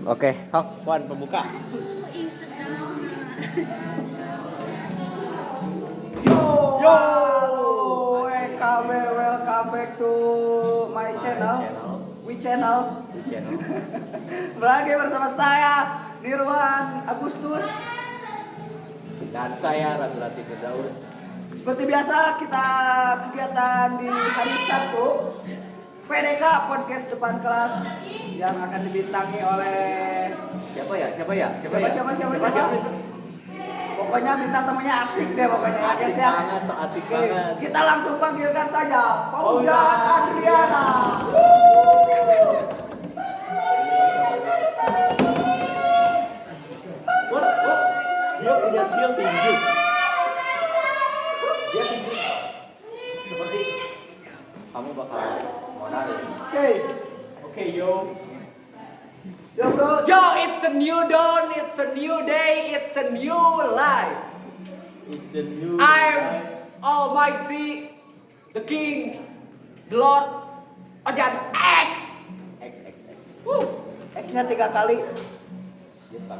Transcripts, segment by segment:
Oke, Hok, Wan pembuka. Yo, WKB, welcome back to my channel. We channel. Lagi bersama saya Nirwan Agustus Dan saya Radulati Firdaus. Seperti biasa kita kegiatan di hari Sabtu PDK Podcast Depan Kelas yang akan dibintangi oleh Siapa ya? Siapa? Pokoknya bintang tamunya asik deh pokoknya ya guys Asik ya. banget, so asik Oke, banget. kita langsung panggilkan saja Fauzan Adriana. What? Dia punya skill tinju. Dia tinju. Seperti kamu bakal modal. Oke, yo. Yo bro. Yo, it's a new dawn, it's a new day, it's a new life. It's the new I'm Almighty, the King, the Lord, Ojan X. X. X-nya 3 kali. Gitu.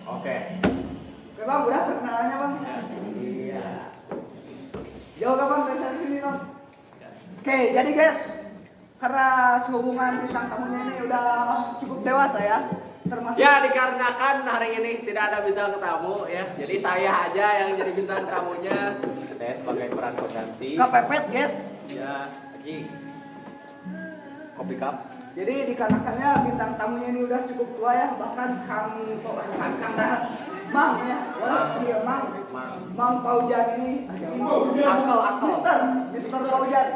Oke. Oke bang, udah perkenalannya bang. Iya. Jauh kapan dari sini bang? Oke, jadi guys, karena sehubungan bintang tamunya ini udah cukup dewasa ya, termasuk Ya, dikarenakan hari ini tidak ada bintang tamu ya. Jadi saya aja yang jadi bintang tamunya. Saya sebagai peran pengganti. kepepet guys. Ya, lagi. Kopi cup. Jadi dikarenakannya bintang tamunya ini udah cukup tua ya, bahkan Kang Mang ya, iya Mang Fauzan ini, Akal. Mister Fauzan.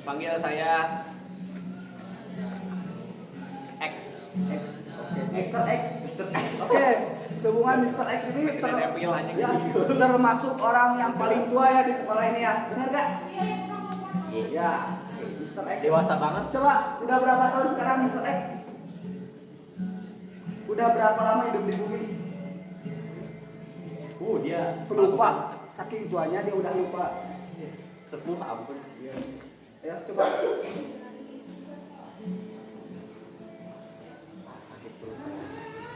Panggil saya X. Mister X. Oke, sehubungan Mister X ini Presiden Evil aja ya, gitu. termasuk orang yang paling tua ya di sekolah ini ya, benar gak? Iya. Mister X. Dewasa banget. Coba, udah berapa tahun sekarang Mister X? Udah berapa lama hidup di bumi? Dia Pelupa. Saking tuanya dia udah lupa. sepuh ampun. Ya, coba.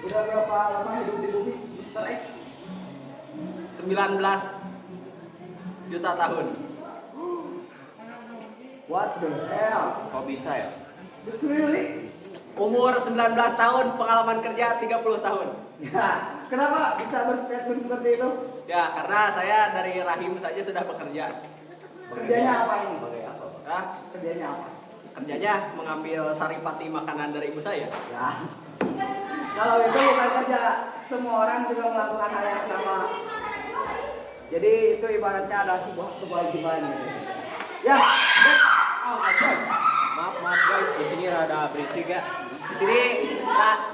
Udah berapa lama hidup di bumi, Mister X? 19 juta tahun. What the hell? Kok bisa ya? Really? Umur 19 tahun, pengalaman kerja 30 tahun. Ya, kenapa bisa berstatement seperti itu? Ya, karena saya dari rahim saja sudah bekerja. Kerjanya apa ini? Sebagai apa? Hah? Kerjanya apa? Kerjanya mengambil saripati makanan dari ibu saya. Ya. Kalau itu bukan kerja, semua orang juga melakukan hal yang sama. Jadi itu ibaratnya ada sebuah kewajiban gitu. Ya, Maaf guys, di sini rada berisik ya. Di sini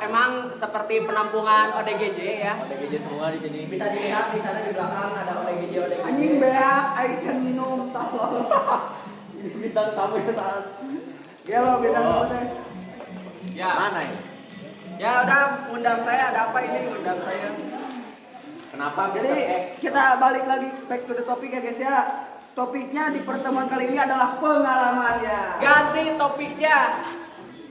emang seperti penampungan ODGJ ya. ODGJ semua di sini. Bisa dilihat di sana di belakang ada ODGJ. anjing beak, aing minum tolong. Ini bintang tamu yang sangat. Gelo bintang tamu teh. Ya. Mana ya? Ya udah undang saya, ada apa ini undang saya? Kenapa? Jadi kita balik lagi back to the topic ya guys ya. Topiknya di pertemuan kali ini adalah pengalamannya. Ganti topiknya.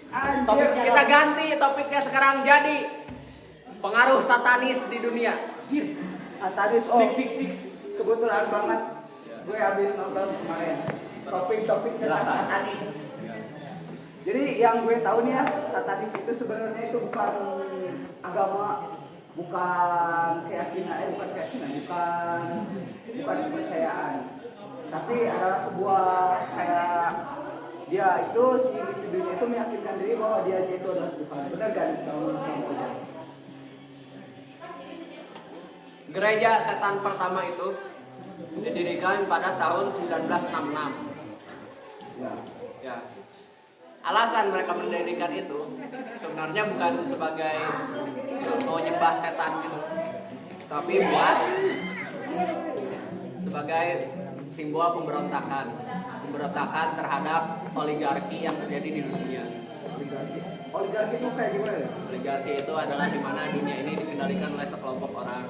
Anjir, Kita ganti topiknya sekarang jadi pengaruh satanis di dunia. tadi Six. kebetulan banget gue habis nonton kemarin topik-topik tentang satanis. Jadi yang gue tahu nih ya, satanis itu sebenarnya itu bukan agama, bukan keyakinan, bukan kepercayaan. Tapi adalah sebuah kayak dia itu si individunya itu meyakinkan diri bahwa dia itu adalah Tuhan. Benar kan? Gereja setan pertama itu didirikan pada tahun 1966. Ya. Alasan mereka mendirikan itu sebenarnya bukan sebagai mau nyembah setan gitu, tapi buat sebagai simbol pemberontakan terhadap oligarki yang terjadi di dunia. Oligarki itu kayak gimana ya? Oligarki itu adalah di mana dunia ini dikendalikan oleh sekelompok orang.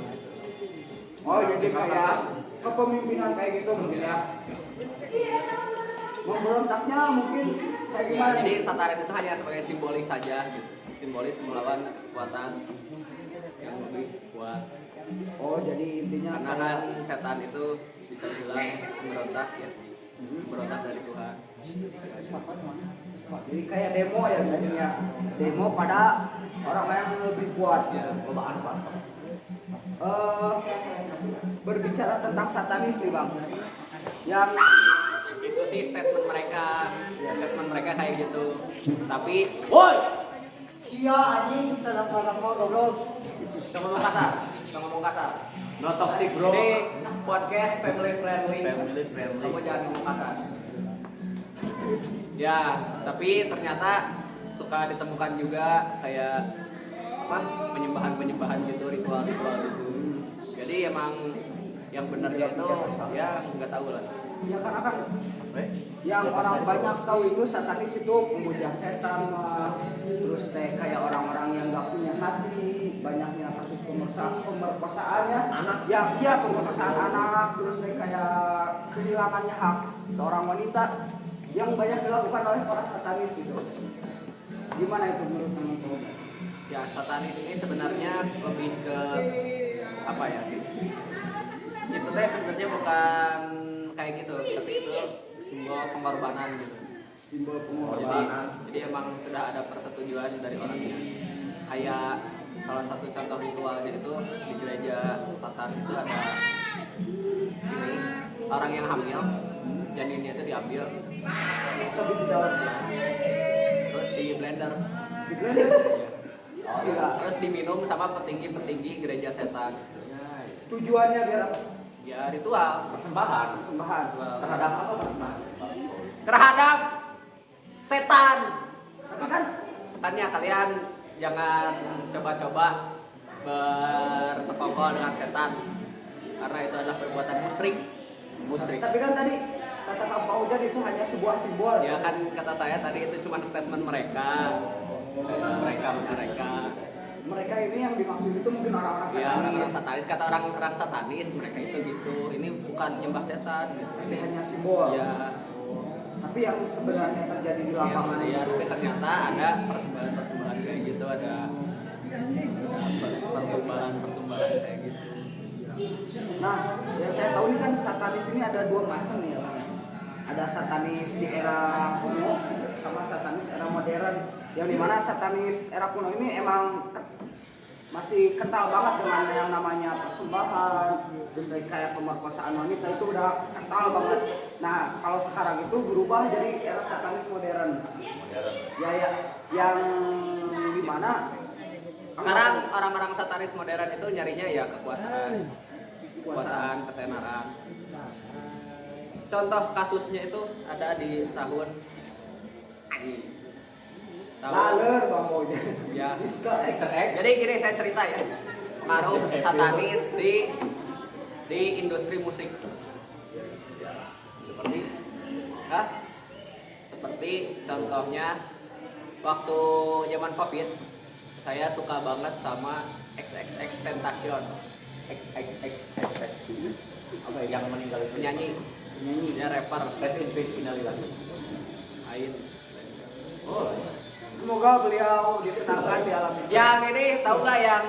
Oh, jadi kayak kepemimpinan kayak gitu mungkin ya. Memberontaknya mungkin Kayak gimana? Jadi satanis itu hanya sebagai simbolis saja gitu. Simbolis melawan kekuatan yang lebih kuat. Oh, jadi intinya Karena kan setan itu bisa dibilang memberontak ya. Memberontak dari Tuhan. jadi kayak demo ya jadinya. Demo pada orang yang lebih kuat. Ya, Berbicara tentang satanis nih bang, yang itu sih statement mereka. Ya, statement mereka kayak gitu. Tapi, woi, Kia anjing dalam mau goblok. jangan ngomong kasar. Jangan ngomong kasar. No toxic bro. Ini podcast family friendly. Family friendly. Kamu jangan ngomong kasar. Ya, tapi ternyata suka ditemukan juga kayak apa penyembahan gitu, ritual-ritual gitu. Jadi emang yang benarnya itu ya nggak tahu lah. Ya karena kan yang orang banyak tahu itu satanis itu memuja setan, terus kayak orang-orang yang nggak punya hati, banyaknya kasus pemerkosaan ya, Anak. ya pemerkosaan anak, terus kayak kehilangannya hak seorang wanita yang banyak dilakukan oleh para satanis itu. Gimana itu menurut teman-teman? Ya satanis ini sebenarnya lebih ke apa ya? Itu teh sebenarnya bukan kayak gitu, tapi itu simbol pengorbanan gitu. Simbol Jadi, pengorbanan. jadi emang sudah ada persetujuan dari orangnya. Kayak salah satu contoh ritualnya itu di gereja Satan itu ada ini orang yang hamil, janinnya itu diambil, Lebih di dalam. terus di blender, Oh, iya. terus diminum sama petinggi-petinggi gereja setan. Tujuannya biar apa? Ya ritual Persembahan. Persembahan. Terhadap apa persembahan? terhadap setan. Tapi kan Makanya kalian jangan coba-coba bersekongkol dengan setan karena itu adalah perbuatan musyrik. Tapi kan tadi kata Kak Paujan itu hanya sebuah simbol. Ya kan kata saya tadi itu cuma statement mereka. Mereka ini yang dimaksud itu mungkin orang-orang Ya orang satanis. satanis kata orang satanis mereka itu gitu. Ini bukan nyembah setan gitu. Ini hanya simbol. Ya, Tapi yang sebenarnya terjadi di lapangan ya, itu tapi ternyata ada persembahan kayak gitu, ada pertumbahan kayak gitu. Nah, yang saya tahu ini kan satanis ini ada dua macam nih ya, Bang. Ada satanis di era kuno sama satanis era modern. Yang dimana satanis era kuno ini emang masih kental banget dengan yang namanya persembahan, terus kayak pemerkosaan wanita itu udah kental banget. Nah, kalau sekarang itu berubah jadi era satanis modern. Ya, yang dimana Sekarang orang-orang satanis modern itu nyarinya ya kekuasaan, ketenaran. Contoh kasusnya itu ada di tahun laler Bang Bojan. ya. Easter egg. Jadi gini saya cerita ya. Pengaruh satanis di industri musik. Seperti contohnya waktu zaman Covid saya suka banget sama XXX Tentacion. Apa yang meninggal itu? Penyanyi, dia rapper, Rest in peace Innalillahi. Ain. Oh. Semoga beliau ditenangkan di alam itu. Yang ini tahu nggak yang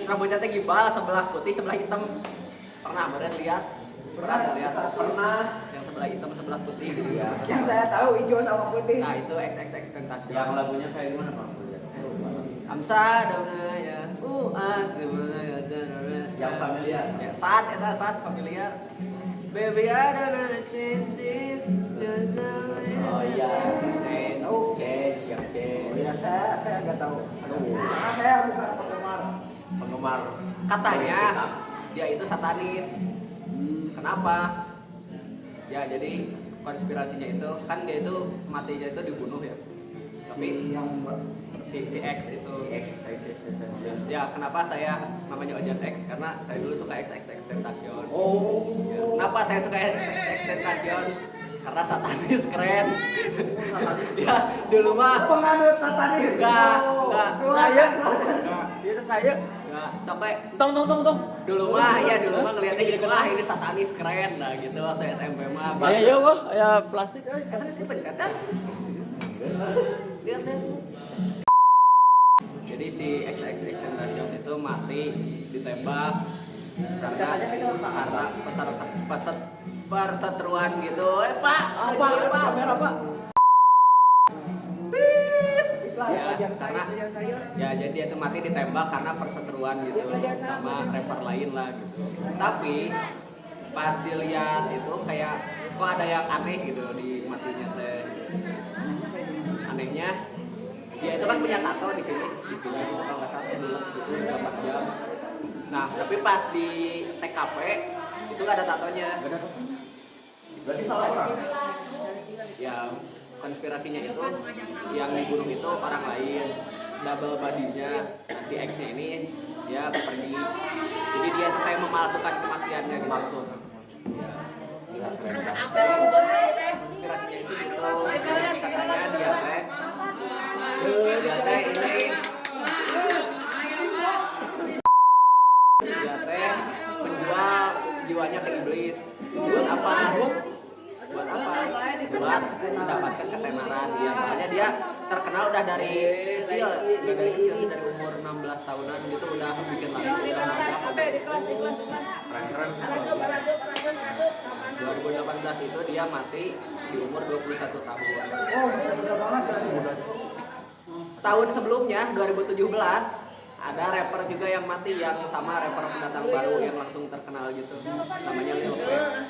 rambutnya teh gibal, sebelah putih sebelah hitam? Pernah lihat? Pernah. Yang sebelah hitam sebelah putih gitu ya. Yang saya tahu hijau sama putih. Nah itu XXX Tentacion. Yang lagunya kayak gimana Bang? Amsa ya. Yang familiar. Ya, saat familiar. Baby I don't wanna change this. Oh iya. Change, yang change. Ya saya nggak tahu. Karena saya bukan Penggemar. Katanya dia itu satanis. Kenapa? Ya jadi konspirasinya itu kan dia itu matinya itu dibunuh ya. Tapi yang si X itu X. ya kenapa saya namanya Ojan X karena saya dulu suka XXX Tentacion. oh Ya, kenapa saya suka XXX Tentacion? Karena satanis keren. Ya dulu mah penganut satanis. enggak Saya. Dia itu saya. enggak sampai Tong. dulu mah ngelihatnya gitu lah ini satanis keren nah gitu waktu SMP mah Ayo wah, ya plastik. satanis dipencet kan Lihat deh. Jadi si XXX Tentacion itu mati ditembak karena perseteruan gitu. Pak, kamera Pak. ya, karena ya jadi dia itu mati ditembak karena perseteruan gitu sama rapper lain lah gitu. Tapi pas dilihat itu kayak kok ada yang aneh gitu di matinya teh. Anehnya dia itu kan punya tato di sini itu kalau nggak salah dulu itu 8 jam. Nah tapi pas di TKP itu nggak ada tatonya. Berarti salah orang. Ya konspirasinya itu yang dibunuh itu orang lain, double bodinya si X nya ini dia pergi, jadi dia tuh kayak memalsukan kematiannya gitu. Maksud ya. Konspirasinya itu gitu, jadi katanya dia teh menjual jiwanya ke iblis. Buat apa? Buat mendapatkan ketenaran dia, soalnya dia terkenal udah dari kecil dari umur 16 tahunan gitu udah bikin lagu keren. 2018 itu dia mati di umur 21 tahun. Tahun sebelumnya 2017 ada rapper juga yang mati yang sama rapper pendatang baru yang langsung terkenal gitu, namanya Lil Wayne.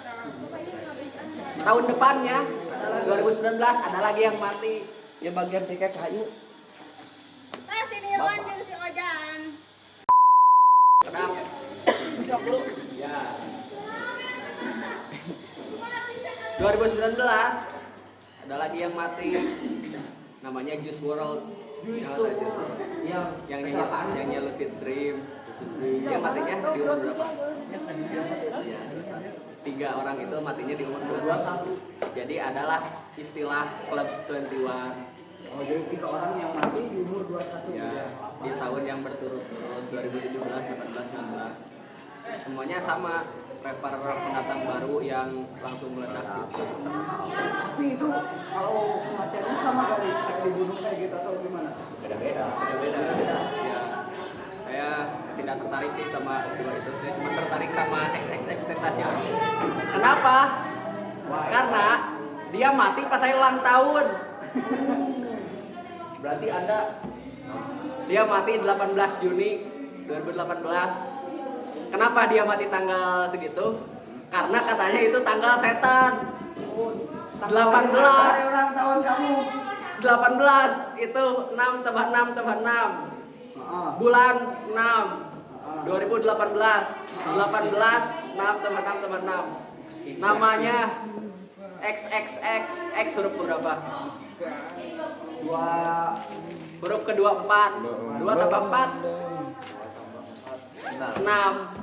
Tahun depannya 2019 ada lagi yang mati Ya bagian tiket sayu. Sini Irwan si Ojan. Kenapa? Ya. 2019 ada lagi yang mati namanya Juice WRLD. Yang nyanyi Lucid Dream. Dia matinya di umur berapa? Ya. 3 orang itu matinya di umur 21. Jadi adalah istilah Club 21. Oh, jadi 3 orang yang mati di umur 21. Ya, di tahun yang berturut-turut 2017, 18, 19. Semuanya sama, rapper pendatang baru yang langsung meledak gitu. Tapi itu kalau kematiannya sama kali kayak dibunuh kayak gitu atau gimana? Beda-beda. Ya, saya tidak tertarik sih sama dua itu. Saya cuma tertarik sama XXX Tentacion. Kenapa? Karena dia mati pas saya ulang tahun. Berarti dia mati 18 Juni 2018. Kenapa dia mati tanggal segitu? Karena katanya itu tanggal setan. 18 ulang tahun kamu. 18 itu 6 tambah 6 tambah 6. Bulan 6 2018. 18 6 tambah 6 tambah 6. Namanya XXX. X huruf berapa? 2 Huruf kedua 4. 2 tambah 4 6.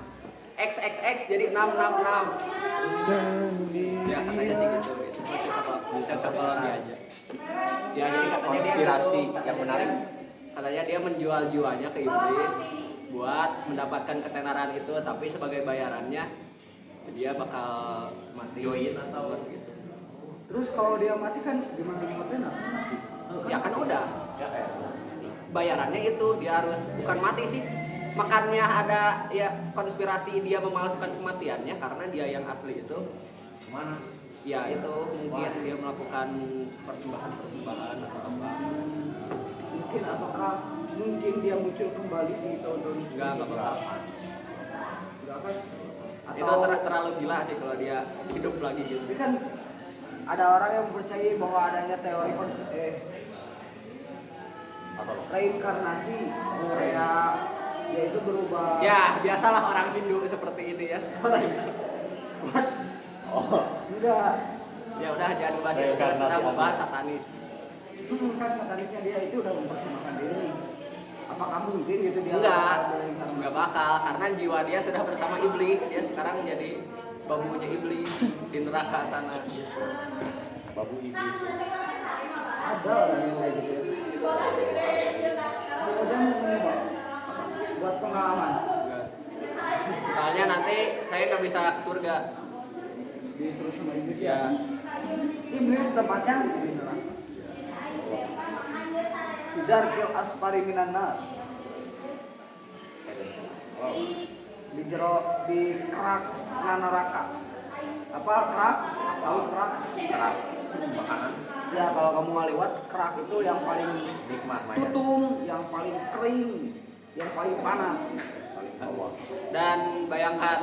XXX jadi 666. Ya katanya sih gitu. Masih cocok-cocokan aja. Ya jadi katanya Konspirasi yang menarik. Katanya dia menjual jiwanya ke iblis buat mendapatkan ketenaran itu, tapi sebagai bayarannya dia bakal mati. Join atau gitu. Terus kalau dia mati kan gimana matinya? Ya kan udah. Bayarannya itu dia harus bukan mati sih. Makanya ada ya konspirasi dia memalsukan kematiannya karena dia yang asli itu Mana? ya itu mungkin dia melakukan persembahan atau apa. Mungkin apakah dia muncul kembali di tahun 2000? Enggak bakal. Enggak kan? Itu terlalu gila sih kalau dia hidup lagi gitu. Tapi kan ada orang yang percaya bahwa adanya teori reinkarnasi, kayak dia itu berubah. Ya biasalah orang Hindu seperti ini ya. Sudah. Ya udah jangan bahas itu, kita mau bahas satanis. Kan satanisnya dia itu udah mempersembahkan diri. Apakah mungkin gitu dia? Enggak bakal karena jiwa dia sudah bersama iblis. Dia sekarang jadi babunya iblis di neraka sana. Babu iblis. Ada orang yang kayak gitu. Kemudian mencoba buat pengalaman. Soalnya nanti saya nggak bisa ke surga. Terus sama iblis Ya. Iblis tempatnya di neraka. Darkil asfari minan nar. Di jero di kerak neraka. Apa kerak? Tahu kerak? Kerak makanan Ya kalau kamu ngaliwat kerak itu yang paling nikmat Maya. tutung, yang paling kering, yang paling panas. Paling bawah. Dan bayangkan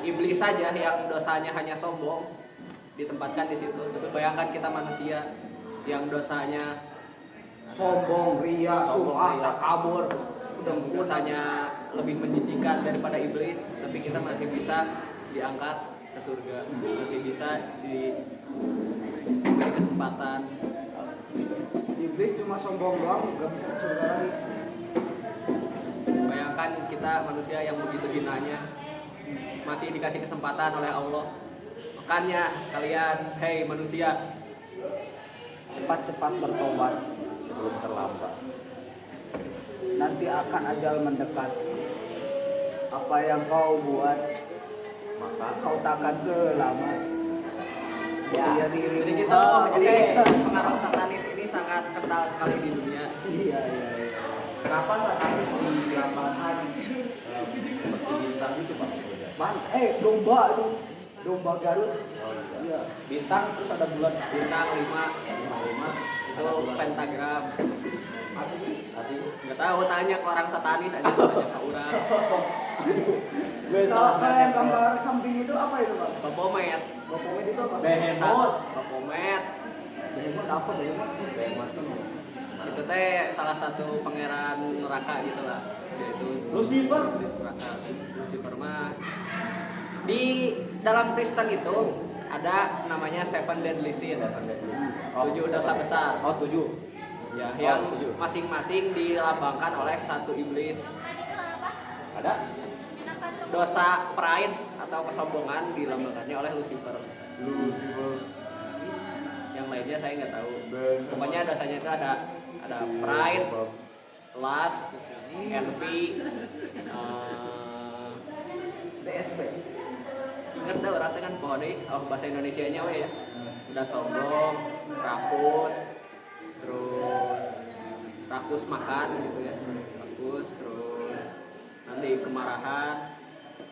iblis saja yang dosanya hanya sombong ditempatkan di situ. Tapi bayangkan kita manusia yang dosanya Sombong, ria, Sombong, sum'ah, ria. takabur. Udah dosanya lebih menjijikan daripada iblis, tapi kita masih bisa diangkat ke surga, masih bisa diberi kesempatan. Iblis cuma sombong doang, gak bisa ke surga lagi. Bayangkan kita manusia yang begitu hinanya masih dikasih kesempatan oleh Allah. Makanya kalian, hei manusia, Cepat-cepat bertobat, Sebelum terlambat. nanti akan ajal mendekat. Apa yang kau buat, Maka kau takkan selamat. Ya, dirimu. jadi gitu. Jadi pengaruh satanis ini sangat kental sekali di dunia. Iya. kenapa satanis dilambangkan seperti bintang itu Pak? Domba itu, domba Garut. Oh iya. Iya. Bintang terus ada bulan Bintang 5 5 itu pentagram. artinya Nggak tahu, tanya ke orang satanis aja, tanya ke orang. Kalau yang gambar kambing itu apa itu, Pak? Bapomet, Bapomet itu apa? Behemoth. Bapomet. Behemoth apa Behemoth? Behemoth tuh Itu teh salah satu pangeran neraka gitu lah. Yaitu Lucifer. iblis neraka. Lucifer mah di dalam Kristen itu ada namanya Seven Deadly Sins. 7 dosa besar. Oh 7. Ya, Oh, yang 7. masing-masing dilambangkan oleh satu iblis. Ada? Dosa pride atau kesombongan dilambangkannya oleh Lucifer. Lucifer. Yang lainnya saya nggak tahu. Pokoknya dosanya itu ada pride, lust, envy, DSP. ingat dah orang teh kan pohon deh, bahasa Indonesianya we ya. Udah sombong, rakus, terus rakus makan gitu ya, rakus, terus nanti kemarahan,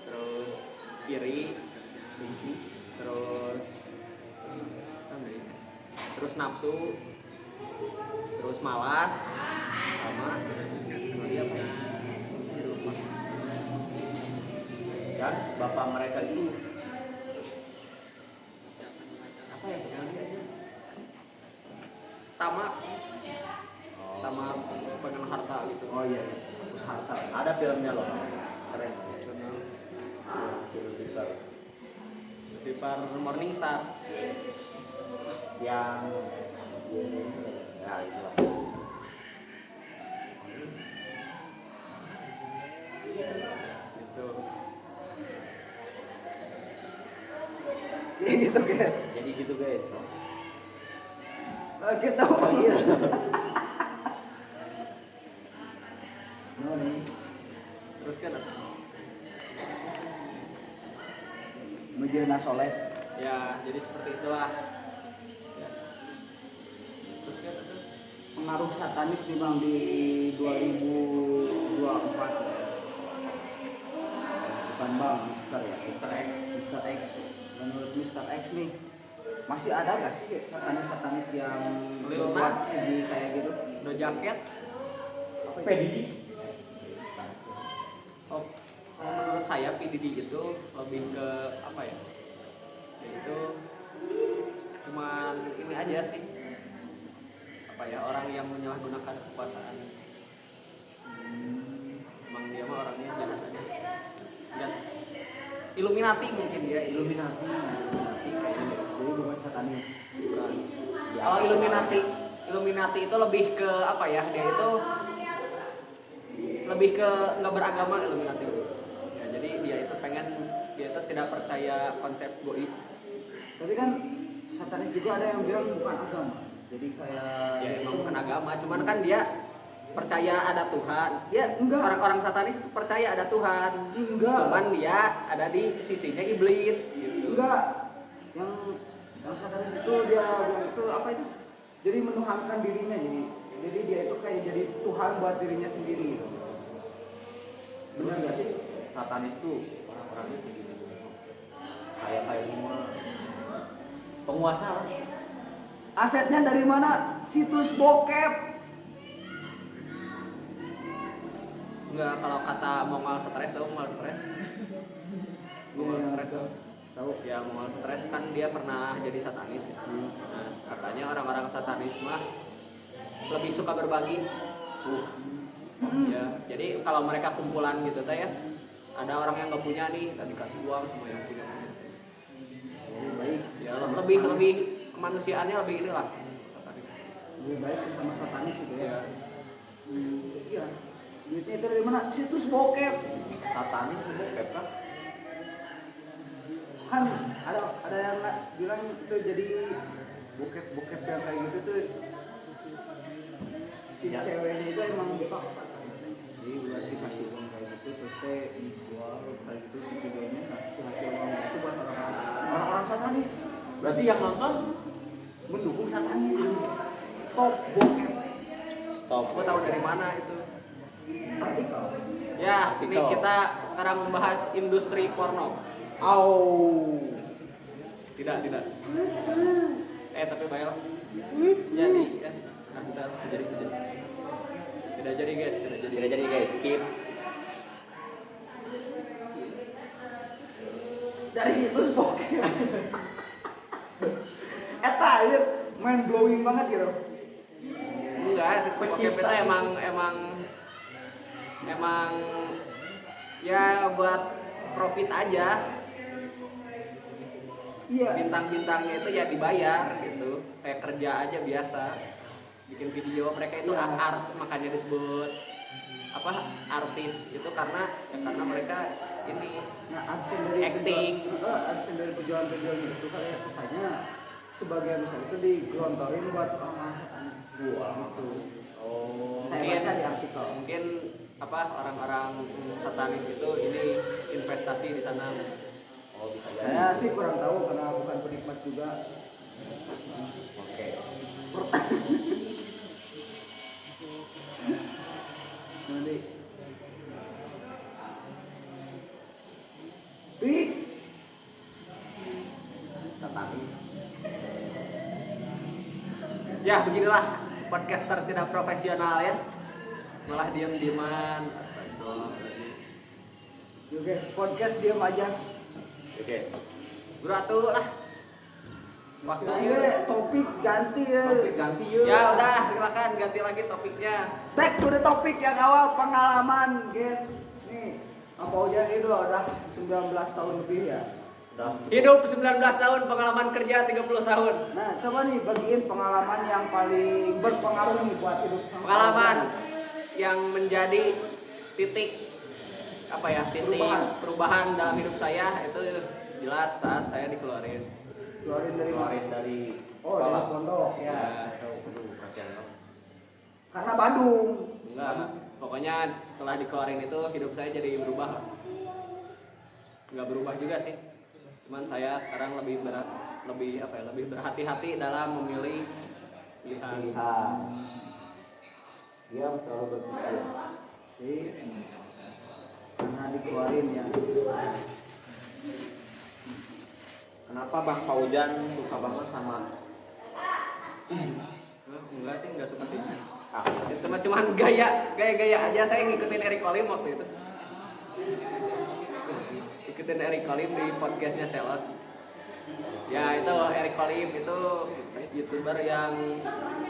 terus iri, terus apa ya? Terus nafsu, terus malas, sama lagi apa ya? Lupa. Dan bapak mereka itu Apa ya? Tamak, tamak pengen harta gitu. oh iya, terus harta. Ada filmnya loh. Keren. Lucifer. Lucifer Morning Star. Yang ya itulah. Gitu. Ya gitu, guys. Jadi gitu guys. Kita mau gitu. No nih, Terus kan Mujana Soleh. ya jadi seperti itulah. Ya. Terus kan Pengaruh satanis memang di 2024. Bukan Bang, Mister ya, Mister X. Mister X. Menurut Mister X nih, masih ada gak sih satanis-satanis yang Lil berbuat Nas? edgy kayak gitu? udah jaket. Apa itu? PDD. Oh, kalau menurut saya PDD itu lebih ke apa ya? Yaitu cuman ini aja sih. Apa ya, orang yang menyalahgunakan kekuasaan. Emang dia mah orangnya jahat aja. Dan Illuminati mungkin dia, Illuminati kayaknya. Jadi bukan satanis. Bukan. Kalau Illuminati itu lebih ke apa ya? Dia itu lebih ke nggak beragama Illuminati. Ya, jadi dia itu tidak percaya konsep goib. Tapi kan satanis juga ada yang bilang bukan agama. Jadi kayak Ya emang bukan agama, cuman kan dia percaya ada Tuhan. Ya, enggak. Orang-orang satanis itu percaya ada Tuhan. Enggak. Cuman dia ada di sisinya iblis gitu. Enggak. Yang satanis itu dia bilang itu apa itu? Jadi menuhankan dirinya, jadi Jadi dia itu kayak jadi Tuhan buat dirinya sendiri. Benar nggak sih? Satanis tuh orang-orangnya kayak gitu. Kayak semua penguasa lah. Asetnya dari mana? Situs bokep. Enggak, kalau kata Mongol stres, tahu Mongol stres? Mongol stres tahu? Tahu. Ya Mongol stres kan dia pernah jadi satanis. Nah, katanya orang-orang satanis mah lebih suka berbagi. Ya, jadi kalau mereka kumpulan gitu teh ya, ada orang yang nggak punya nih, tadi dikasih uang sama yang punya. Baik. Ya, lebih kemanusiaannya lebih inilah satanis. Lebih baik sih sama satanis itu ya. Ya. Iya. Duitnya itu dari mana? Situs bokep. Satanis itu bokep kan? Kan ada yang bilang itu jadi bokep yang kayak gitu tuh si Ya. ceweknya itu emang dipaksa kan. Jadi buat dikasih uang kayak gitu terus teh dijual kayak gitu si videonya si hasil uang itu buat orang-orang satanis. Berarti yang nonton Mendukung satanis. Stop bokep. stop. Gua tahu dari mana itu. Artikel. Ya, ini Artikel. kita sekarang membahas industri porno. Au. Tidak. Tapi Bayal. Jadi ya. Nah, bentar, jadi. Tidak jadi guys, Tidak jadi guys, skip. Dari situs bokep. Eta ini mind blowing banget gitu. Enggak, si bokep itu emang ya buat profit aja. Iya. Bintang-bintangnya itu ya dibayar gitu, kayak kerja aja biasa. Bikin video, mereka itu Ya. art, makanya disebut apa artis itu karena mereka ini Nah, adsense dari Acting. adsense dari pejuang-pejuangnya itu kayak katanya sebagian besar itu digelontorin buat orang gitu. Oh. Saya baca di artikel. mungkin apa orang-orang satanis itu ini investasi di sana. Oh, bisa jadi. Saya sih kurang tahu karena bukan penikmat juga. Oke. Nanti. Pi. Satanis. Ya beginilah podcaster tidak profesional ya, malah diam-diaman. Astagfirullahaladzim. Yuk guys, podcast diam aja. Oke. Bro atuh lah. Waktunya topik ganti ya. Topik ganti yuk. Ya udah, silakan ganti lagi topiknya. Back to the topic yang awal pengalaman, guys. Nih, apa udah itu udah 19 tahun lebih ya. Udah. Hidup 19 tahun, pengalaman kerja 30 tahun. Nah, coba nih bagiin pengalaman yang paling berpengaruh nih buat hidup. Pengalaman yang menjadi titik apa ya, titik perubahan dalam hidup saya itu jelas saat saya dikeluarin. Keluarin dari oh sekolah. dari pondok ya. Aduh, kasihan dong. Karena Badung. Enggak, pokoknya setelah dikeluarin itu hidup saya jadi berubah. Enggak berubah juga sih. Cuman saya sekarang lebih berhati-hati dalam memilih pilihan. Dia selalu berpikir. Jadi karena dikeluarin ya. Kenapa Bang Fauzan suka banget sama Enggak sih, enggak suka sih. ah, Itu mah cuman gaya aja, saya ngikutin Eric Kolim waktu itu. Ikutin Eric Kolim di podcastnya Selos. Ya itu Eric Kolim itu YouTuber yang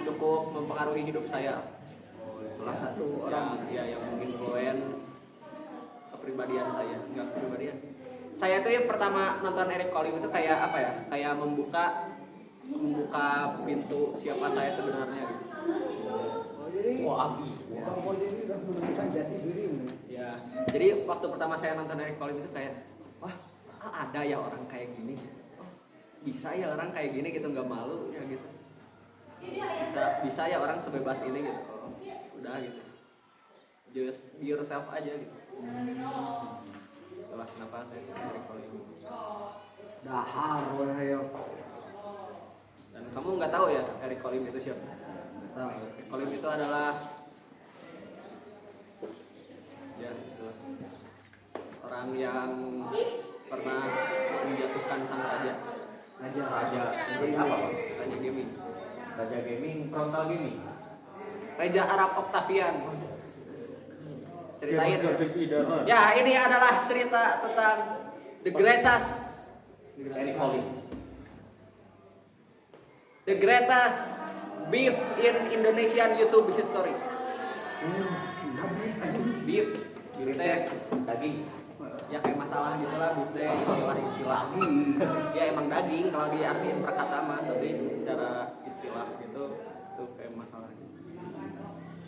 cukup mempengaruhi hidup saya. Salah satu orang yang menginfluence kepribadian saya, enggak kepribadian sih. Saya tuh yang pertama nonton Eric Kolim itu kayak apa ya? Kayak membuka pintu siapa saya sebenarnya. Oh, jadi Abi. Bang Fauzan ini udah menemukan jati diri. Ya, jadi waktu pertama saya nonton Eric Kolim itu kayak, wah ada ya orang kayak gini. Oh, bisa ya orang kayak gini gitu, nggak malu ya gitu. Bisa ya orang sebebas ini gitu. Oh, udah gitu. Just be yourself aja gitu. Itulah kenapa saya suka Eric Kolim. Dahar weh yo. Dan kamu nggak tahu ya Eric Kolim itu siapa? Kolim itu adalah ya itu, orang yang pernah menjatuhkan sang raja. Raja gaming apa, Bang? Raja gaming. Raja gaming, frontal gaming. Raja Arab Octavian. Ceritain. Ya. Ya, ini adalah cerita tentang the greatest Eric Colling. the greatest beef in Indonesian YouTube history. Beef, beef teh Daging. ya kayak masalah gitu lah, beef teh istilah-istilah. Ya emang daging kalau diartiin perkata mah, tapi secara istilah gitu tuh kayak masalah.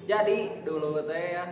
Jadi dulu teh ya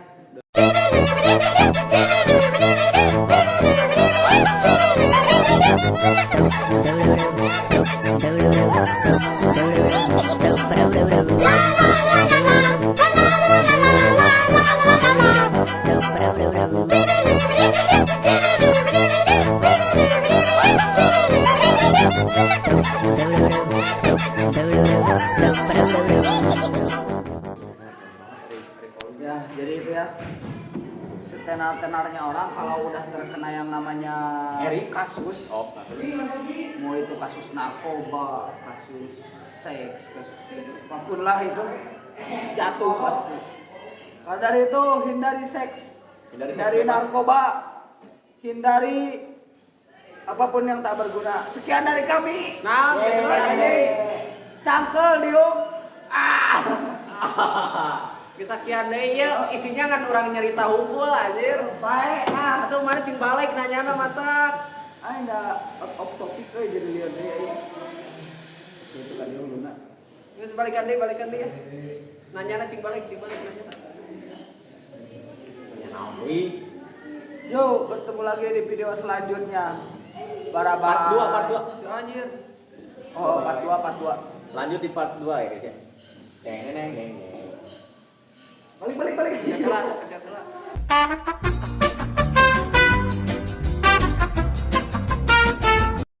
Ya, jadi itu ya. Setenar-tenarnya orang kalau udah terkena yang namanya kasus, Oh, mau itu kasus narkoba, kasus seks, kasus apapun lah itu jatuh pasti. Kalau dari itu hindari seks, Hindari seks hindari bebas. narkoba, hindari apapun yang tak berguna. Sekian dari kami. Nah, cangkel diuk. kesakian deh ya isinya kan orang nyerita hukul anjir. Baik, Atau mana cing balik nanyana mata. Anda off topic jadi lihat deh. Itu kan yang luna. Geus balikan deh ya. Nanyana cing balik dibalik nanyana. Yo, bertemu lagi di video selanjutnya. Bara Part 2. Anjir. Oh, part 2. Lanjut di part 2 ya guys ya. Deng. Balik. Agak telat.